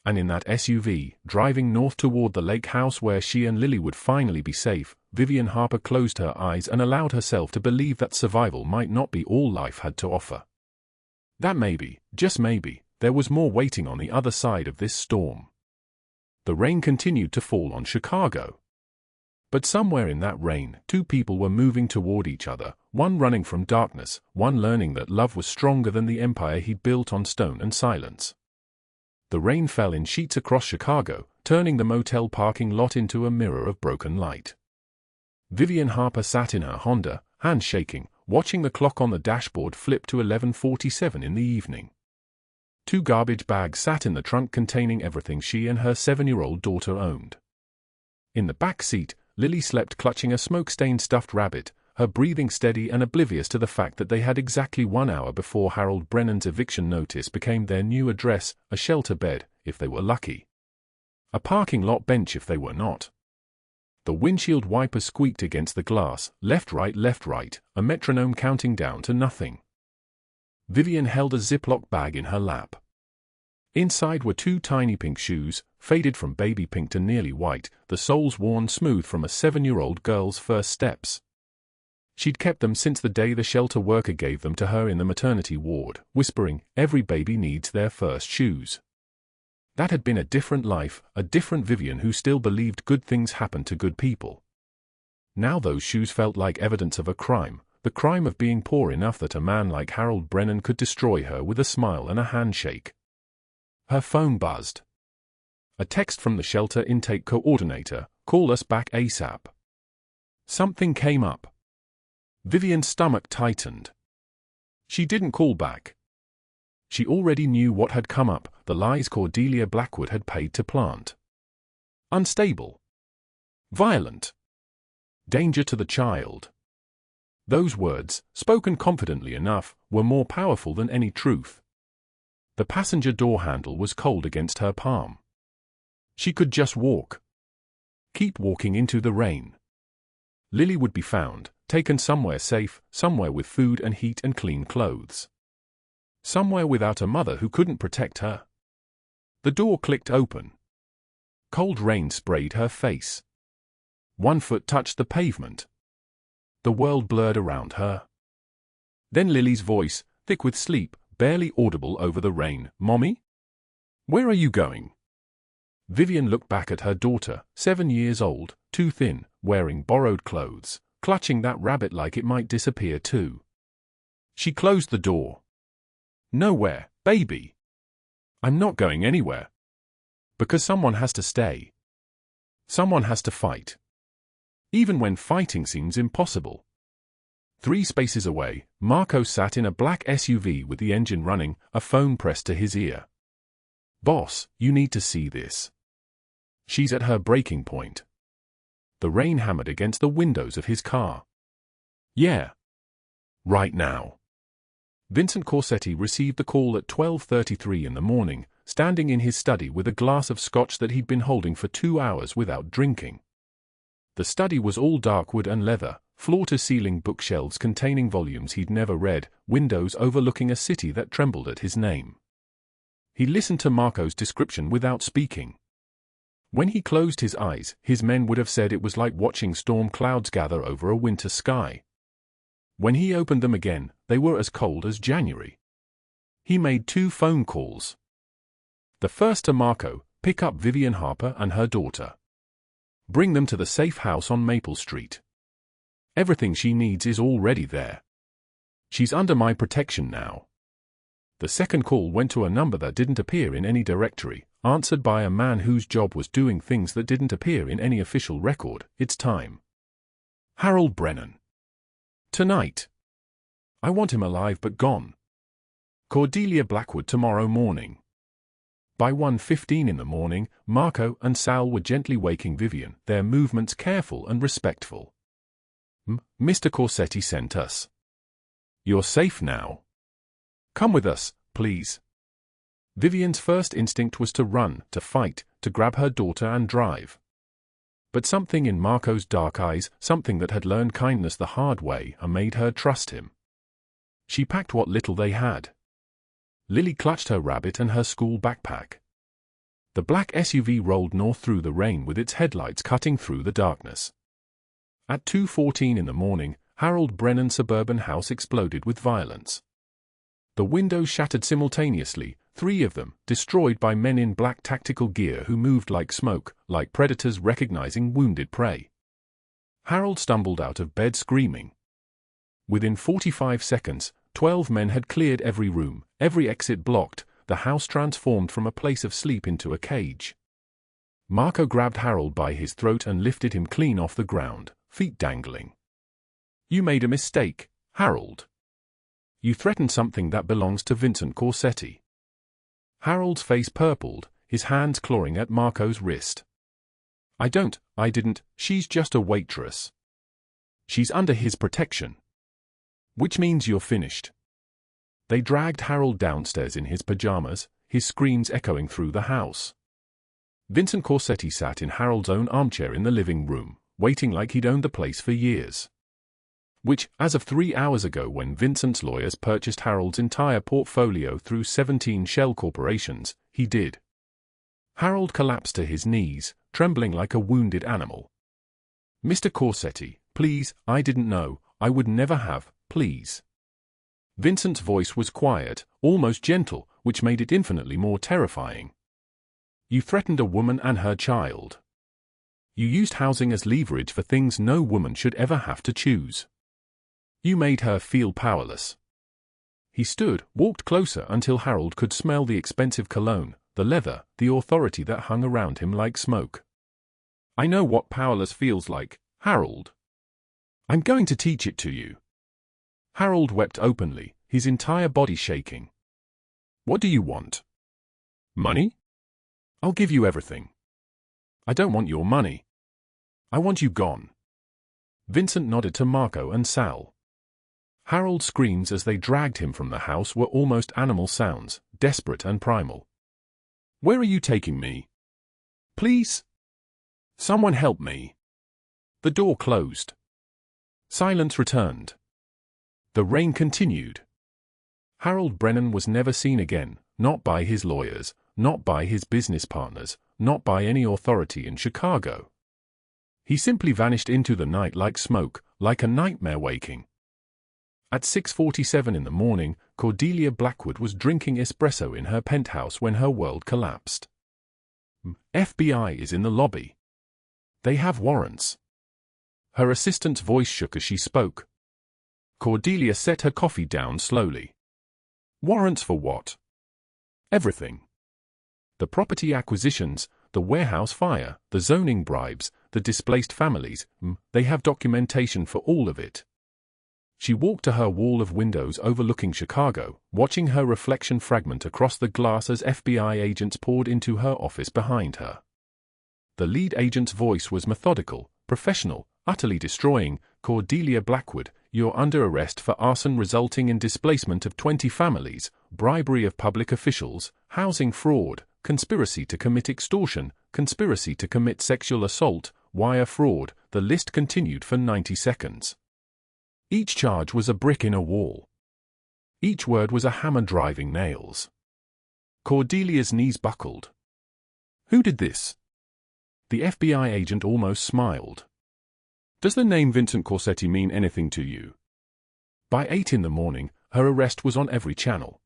And in that SUV, driving north toward the lake house where she and Lily would finally be safe, Vivien Harper closed her eyes and allowed herself to believe that survival might not be all life had to offer. That maybe, just maybe, there was more waiting on the other side of this storm. The rain continued to fall on Chicago. But somewhere in that rain, 2 people were moving toward each other, one running from darkness, one learning that love was stronger than the empire he'd built on stone and silence. The rain fell in sheets across Chicago, turning the motel parking lot into a mirror of broken light. Vivien Harper sat in her Honda, hands shaking, watching the clock on the dashboard flip to 11:47 in the evening. 2 garbage bags sat in the trunk containing everything she and her 7-year-old daughter owned. In the back seat, Lily slept clutching a smoke-stained stuffed rabbit, her breathing steady and oblivious to the fact that they had exactly 1 hour before Harold Brennan's eviction notice became their new address, a shelter bed, if they were lucky. A parking lot bench if they were not. The windshield wiper squeaked against the glass, left, right, a metronome counting down to nothing. Vivien held a Ziploc bag in her lap. Inside were 2 tiny pink shoes, faded from baby pink to nearly white, the soles worn smooth from a 7-year-old girl's first steps. She'd kept them since the day the shelter worker gave them to her in the maternity ward, whispering, "Every baby needs their first shoes." That had been a different life, a different Vivien who still believed good things happen to good people. Now those shoes felt like evidence of a crime, the crime of being poor enough that a man like Harold Brennan could destroy her with a smile and a handshake. Her phone buzzed. A text from the shelter intake coordinator, "Call us back ASAP." Something came up. Vivien's stomach tightened. She didn't call back. She already knew what had come up, the lies Cordelia Blackwood had paid to plant. Unstable. Violent. Danger to the child. Those words, spoken confidently enough, were more powerful than any truth. The passenger door handle was cold against her palm. She could just walk. Keep walking into the rain. Lily would be found, taken somewhere safe, somewhere with food and heat and clean clothes. Somewhere without a mother who couldn't protect her. The door clicked open. Cold rain sprayed her face. 1 foot touched the pavement. The world blurred around her. Then Lily's voice, thick with sleep, barely audible over the rain. "Mommy? Where are you going?" Vivien looked back at her daughter, 7 years old, too thin, wearing borrowed clothes, clutching that rabbit like it might disappear too. She closed the door. "Nowhere, baby. I'm not going anywhere. Because someone has to stay. Someone has to fight. Even when fighting seems impossible." 3 spaces away, Marco sat in a black SUV with the engine running, a phone pressed to his ear. "Boss, you need to see this. She's at her breaking point." The rain hammered against the windows of his car. "Yeah. Right now." Vincent Corsetti received the call at 12:33 in the morning, standing in his study with a glass of scotch that he'd been holding for 2 hours without drinking. The study was all dark wood and leather, floor-to-ceiling bookshelves containing volumes he'd never read, windows overlooking a city that trembled at his name. He listened to Marco's description without speaking. When he closed his eyes, his men would have said it was like watching storm clouds gather over a winter sky. When he opened them again, they were as cold as January. He made 2 phone calls. The first to Marco, pick up Vivien Harper and her daughter. Bring them to the safe house on Maple Street. Everything she needs is already there. She's under my protection now. The second call went to a number that didn't appear in any directory, answered by a man whose job was doing things that didn't appear in any official record. "It's time. Harold Brennan. Tonight. I want him alive but gone. Cordelia Blackwood tomorrow morning." By 1:15 in the morning, Marco and Sal were gently waking Vivien, their movements careful and respectful. "Mr. Corsetti sent us. You're safe now. Come with us, please." Vivien's first instinct was to run, to fight, to grab her daughter and drive. But something in Marco's dark eyes, something that had learned kindness the hard way, made her trust him. She packed what little they had. Lily clutched her rabbit and her school backpack. The black SUV rolled north through the rain with its headlights cutting through the darkness. At 2:14 in the morning, Harold Brennan's suburban house exploded with violence. The windows shattered simultaneously, 3 of them, destroyed by men in black tactical gear who moved like smoke, like predators recognizing wounded prey. Harold stumbled out of bed screaming. Within 45 seconds, 12 men had cleared every room, every exit blocked, the house transformed from a place of sleep into a cage. Marco grabbed Harold by his throat and lifted him clean off the ground, feet dangling. "You made a mistake, Harold. You threatened something that belongs to Vincent Corsetti. Harold's face purpled, his hands clawing at Marco's wrist. I didn't, she's just a waitress. She's under his protection. Which means you're finished. They dragged Harold downstairs in his pajamas, his screams echoing through the house. Vincent Corsetti sat in Harold's own armchair in the living room, waiting like he'd owned the place for years. Which, as of 3 hours ago when Vincent's lawyers purchased Harold's entire portfolio through 17 shell corporations, he did. Harold collapsed to his knees, trembling like a wounded animal. Mr. Corsetti, please, I didn't know, I would never have, please. Vincent's voice was quiet, almost gentle, which made it infinitely more terrifying. You threatened a woman and her child. You used housing as leverage for things no woman should ever have to choose. You made her feel powerless. He stood, walked closer until Harold could smell the expensive cologne, the leather, the authority that hung around him like smoke. I know what powerless feels like, Harold. I'm going to teach it to you. Harold wept openly, his entire body shaking. What do you want? Money? I'll give you everything. I don't want your money. I want you gone. Vincent nodded to Marco and Sal. Harold's screams as they dragged him from the house were almost animal sounds, desperate and primal. Where are you taking me? Please? Someone help me. The door closed. Silence returned. The rain continued. Harold Brennan was never seen again, not by his lawyers, not by his business partners, not by any authority in Chicago. He simply vanished into the night like smoke, like a nightmare waking. At 6:47 in the morning, Cordelia Blackwood was drinking espresso in her penthouse when her world collapsed. FBI is in the lobby. They have warrants. Her assistant's voice shook as she spoke. Cordelia set her coffee down slowly. Warrants for what? Everything. The property acquisitions, the warehouse fire, the zoning bribes, the displaced families, they have documentation for all of it. She walked to her wall of windows overlooking Chicago, watching her reflection fragment across the glass as FBI agents poured into her office behind her. The lead agent's voice was methodical, professional, utterly destroying. Cordelia Blackwood, you're under arrest for arson resulting in displacement of 20 families, bribery of public officials, housing fraud, conspiracy to commit extortion, conspiracy to commit sexual assault, wire fraud. The list continued for 90 seconds. Each charge was a brick in a wall. Each word was a hammer driving nails. Cordelia's knees buckled. Who did this? The FBI agent almost smiled. Does the name Vincent Corsetti mean anything to you? By 8 in the morning, her arrest was on every channel.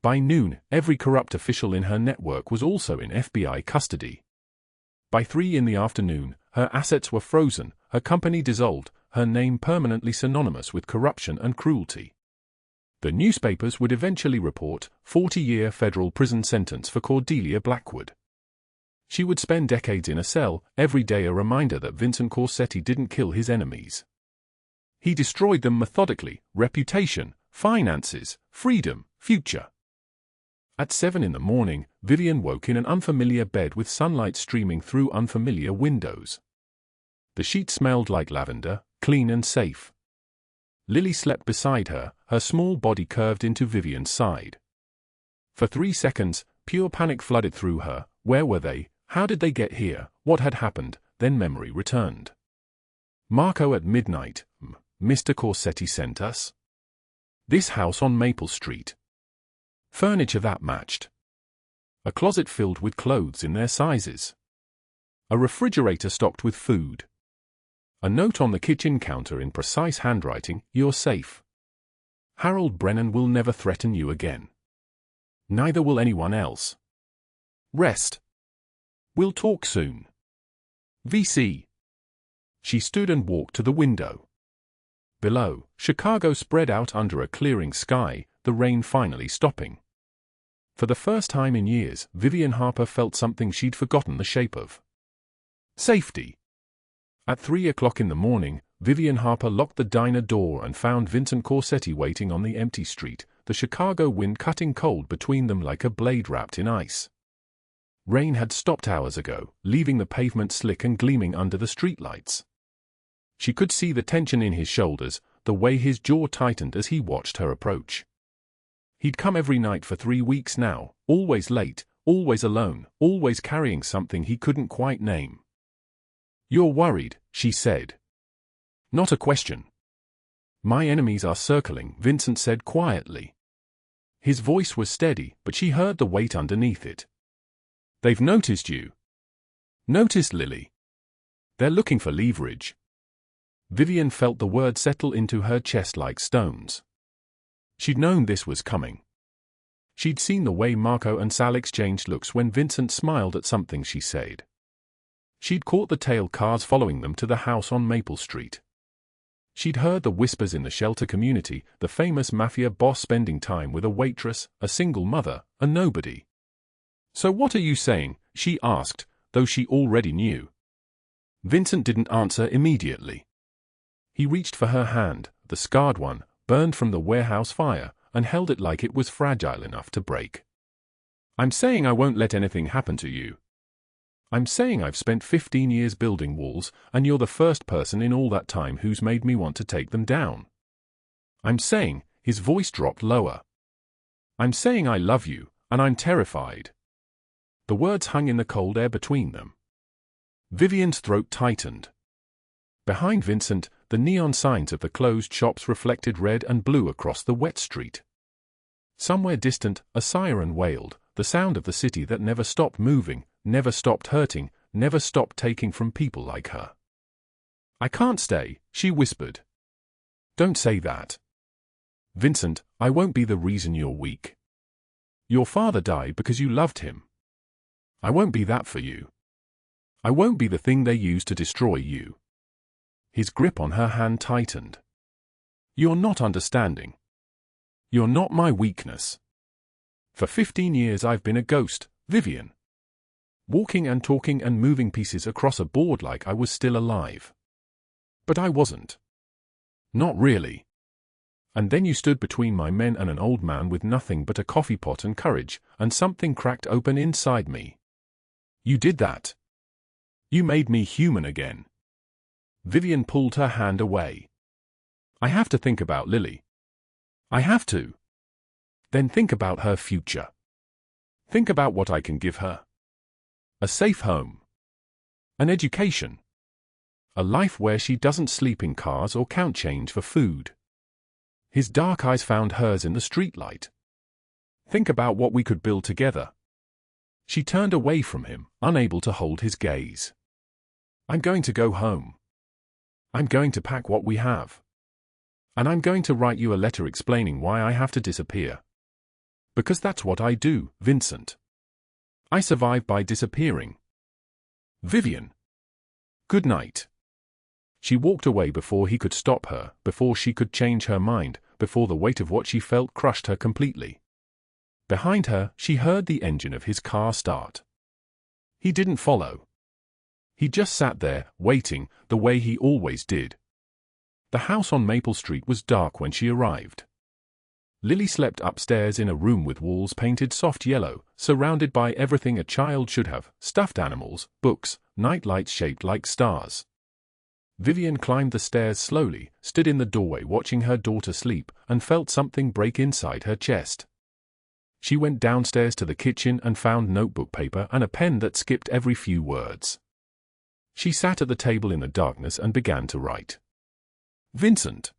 By noon, every corrupt official in her network was also in FBI custody. By 3 in the afternoon, her assets were frozen, her company dissolved, her name permanently synonymous with corruption and cruelty. The newspapers would eventually report 40-year federal prison sentence for Cordelia Blackwood. She would spend decades in a cell, every day a reminder that Vincent Corsetti didn't kill his enemies. He destroyed them methodically: reputation, finances, freedom, future. At 7 in the morning, Vivien woke in an unfamiliar bed with sunlight streaming through unfamiliar windows. The sheets smelled like lavender, clean and safe. Lily slept beside her, her small body curved into Vivien's side. For 3 seconds, pure panic flooded through her. Where were they? How did they get here? What had happened? Then memory returned. Marco at midnight. Mr. Corsetti sent us. This house on Maple Street. Furniture that matched. A closet filled with clothes in their sizes. A refrigerator stocked with food. A note on the kitchen counter in precise handwriting: you're safe. Harold Brennan will never threaten you again. Neither will anyone else. Rest. We'll talk soon. VC. She stood and walked to the window. Below, Chicago spread out under a clearing sky, the rain finally stopping. For the first time in years, Vivien Harper felt something she'd forgotten the shape of. Safety. At 3 o'clock in the morning, Vivien Harper locked the diner door and found Vincent Corsetti waiting on the empty street, the Chicago wind cutting cold between them like a blade wrapped in ice. Rain had stopped hours ago, leaving the pavement slick and gleaming under the streetlights. She could see the tension in his shoulders, the way his jaw tightened as he watched her approach. He'd come every night for 3 weeks now, always late, always alone, always carrying something he couldn't quite name. "You're worried," she said. "Not a question." "My enemies are circling," Vincent said quietly. His voice was steady, but she heard the weight underneath it. "They've noticed you." "Noticed Lily?" "They're looking for leverage." Vivien felt the word settle into her chest like stones. She'd known this was coming. She'd seen the way Marco and Sal exchanged looks when Vincent smiled at something she said. She'd caught the tail cars following them to the house on Maple Street. She'd heard the whispers in the shelter community, the famous Mafia boss spending time with a waitress, a single mother, a nobody. "So what are you saying?" she asked, though she already knew. Vincent didn't answer immediately. He reached for her hand, the scarred one, burned from the warehouse fire, and held it like it was fragile enough to break. "I'm saying I won't let anything happen to you. I'm saying I've spent 15 years building walls, and you're the first person in all that time who's made me want to take them down. I'm saying," his voice dropped lower, "I'm saying I love you, and I'm terrified." The words hung in the cold air between them. Vivien's throat tightened. Behind Vincent, the neon signs of the closed shops reflected red and blue across the wet street. Somewhere distant, a siren wailed, the sound of the city that never stopped moving, never stopped hurting, never stopped taking from people like her. "I can't stay," she whispered. "Don't say that. Vincent, I won't be the reason you're weak. Your father died because you loved him. I won't be that for you. I won't be the thing they use to destroy you." His grip on her hand tightened. "You're not understanding. You're not my weakness. For 15 years I've been a ghost, Vivien. Walking and talking and moving pieces across a board like I was still alive. But I wasn't. Not really. And then you stood between my men and an old man with nothing but a coffee pot and courage, and something cracked open inside me. You did that. You made me human again." Vivien pulled her hand away. "I have to think about Lily. I have to. Then think about her future. Think about what I can give her. A safe home. An education. A life where she doesn't sleep in cars or count change for food." His dark eyes found hers in the streetlight. "Think about what we could build together." She turned away from him, unable to hold his gaze. "I'm going to go home. I'm going to pack what we have. And I'm going to write you a letter explaining why I have to disappear. Because that's what I do, Vincent. I survive by disappearing. Vivien. Good night." She walked away before he could stop her, before she could change her mind, before the weight of what she felt crushed her completely. Behind her, she heard the engine of his car start. He didn't follow. He just sat there, waiting, the way he always did. The house on Maple Street was dark when she arrived. Lily slept upstairs in a room with walls painted soft yellow, surrounded by everything a child should have: stuffed animals, books, night lights shaped like stars. Vivien climbed the stairs slowly, stood in the doorway watching her daughter sleep, and felt something break inside her chest. She went downstairs to the kitchen and found notebook paper and a pen that skipped every few words. She sat at the table in the darkness and began to write. "Vincent.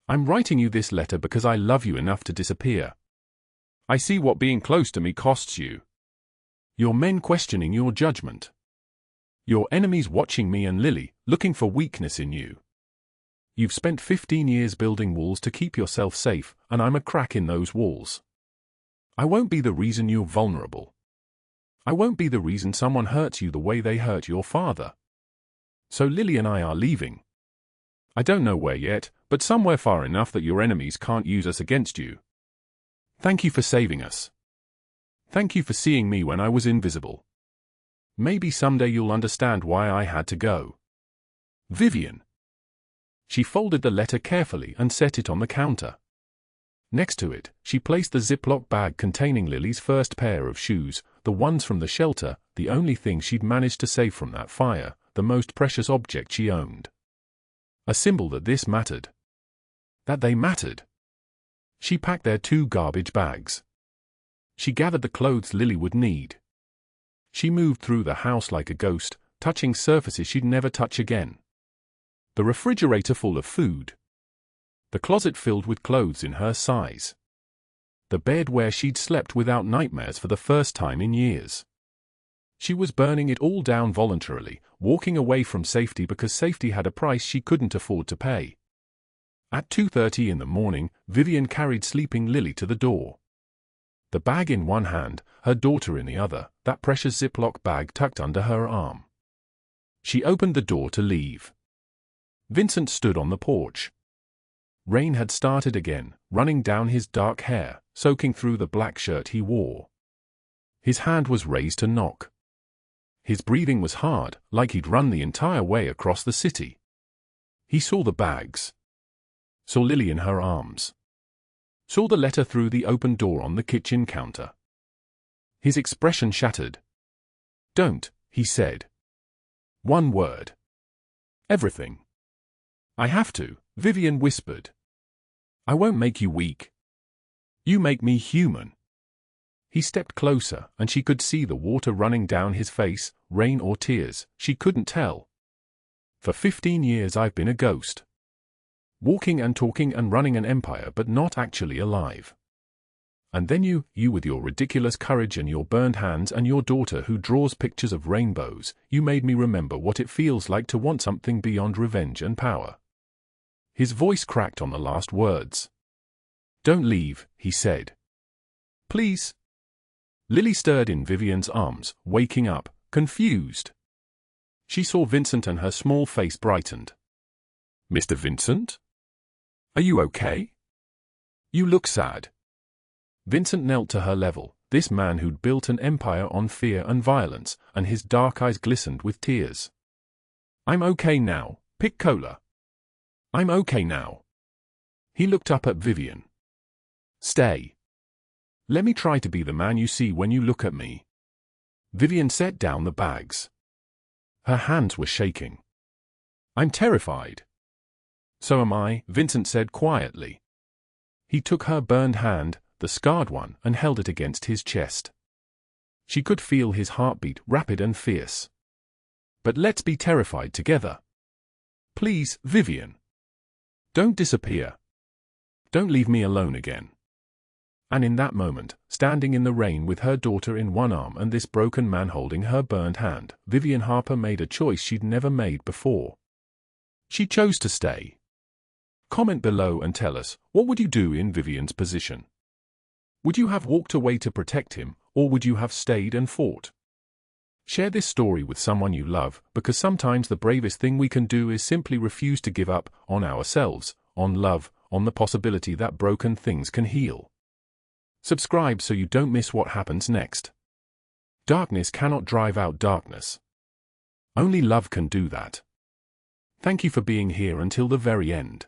I'm writing you this letter because I love you enough to disappear. I see what being close to me costs you. Your men questioning your judgment. Your enemies watching me and Lily, looking for weakness in you. You've spent 15 years building walls to keep yourself safe, and I'm a crack in those walls. I won't be the reason you're vulnerable. I won't be the reason someone hurts you the way they hurt your father. So Lily and I are leaving. I don't know where yet, but somewhere far enough that your enemies can't use us against you. Thank you for saving us. Thank you for seeing me when I was invisible. Maybe someday you'll understand why I had to go. Vivien." She folded the letter carefully and set it on the counter. Next to it, she placed the Ziploc bag containing Lily's first pair of shoes, the ones from the shelter, the only thing she'd managed to save from that fire, the most precious object she owned. A symbol that this mattered. That they mattered. She packed their 2 garbage bags. She gathered the clothes Lily would need. She moved through the house like a ghost, touching surfaces she'd never touch again. The refrigerator full of food. The closet filled with clothes in her size. The bed where she'd slept without nightmares for the first time in years. She was burning it all down voluntarily, walking away from safety because safety had a price she couldn't afford to pay. At 2:30 in the morning, Vivien carried sleeping Lily to the door. The bag in one hand, her daughter in the other, that precious Ziploc bag tucked under her arm. She opened the door to leave. Vincent stood on the porch. Rain had started again, running down his dark hair, soaking through the black shirt he wore. His hand was raised to knock. His breathing was hard, like he'd run the entire way across the city. He saw the bags. Saw Lily in her arms. Saw the letter through the open door on the kitchen counter. His expression shattered. "Don't," he said. One word. "Everything." "I have to," Vivien whispered. "I won't make you weak. You make me human." He stepped closer, and she could see the water running down his face, rain or tears, she couldn't tell. "For 15 years I've been a ghost. Walking and talking and running an empire but not actually alive. And then you with your ridiculous courage and your burned hands and your daughter who draws pictures of rainbows, you made me remember what it feels like to want something beyond revenge and power." His voice cracked on the last words. "Don't leave," he said. "Please." Lily stirred in Vivien's arms, waking up, confused. She saw Vincent and her small face brightened. "Mr. Vincent? Are you okay? You look sad." Vincent knelt to her level, this man who'd built an empire on fear and violence, and his dark eyes glistened with tears. "I'm okay now, pick cola. I'm okay now." He looked up at Vivien. "Stay. Let me try to be the man you see when you look at me." Vivien set down the bags. Her hands were shaking. "I'm terrified." "So am I," Vincent said quietly. He took her burned hand, the scarred one, and held it against his chest. She could feel his heartbeat, rapid and fierce. "But let's be terrified together. Please, Vivien. Don't disappear. Don't leave me alone again." And in that moment, standing in the rain with her daughter in one arm and this broken man holding her burned hand, Vivien Harper made a choice she'd never made before. She chose to stay. Comment below and tell us, what would you do in Vivien's position? Would you have walked away to protect him, or would you have stayed and fought? Share this story with someone you love, because sometimes the bravest thing we can do is simply refuse to give up on ourselves, on love, on the possibility that broken things can heal. Subscribe so you don't miss what happens next. Darkness cannot drive out darkness. Only love can do that. Thank you for being here until the very end.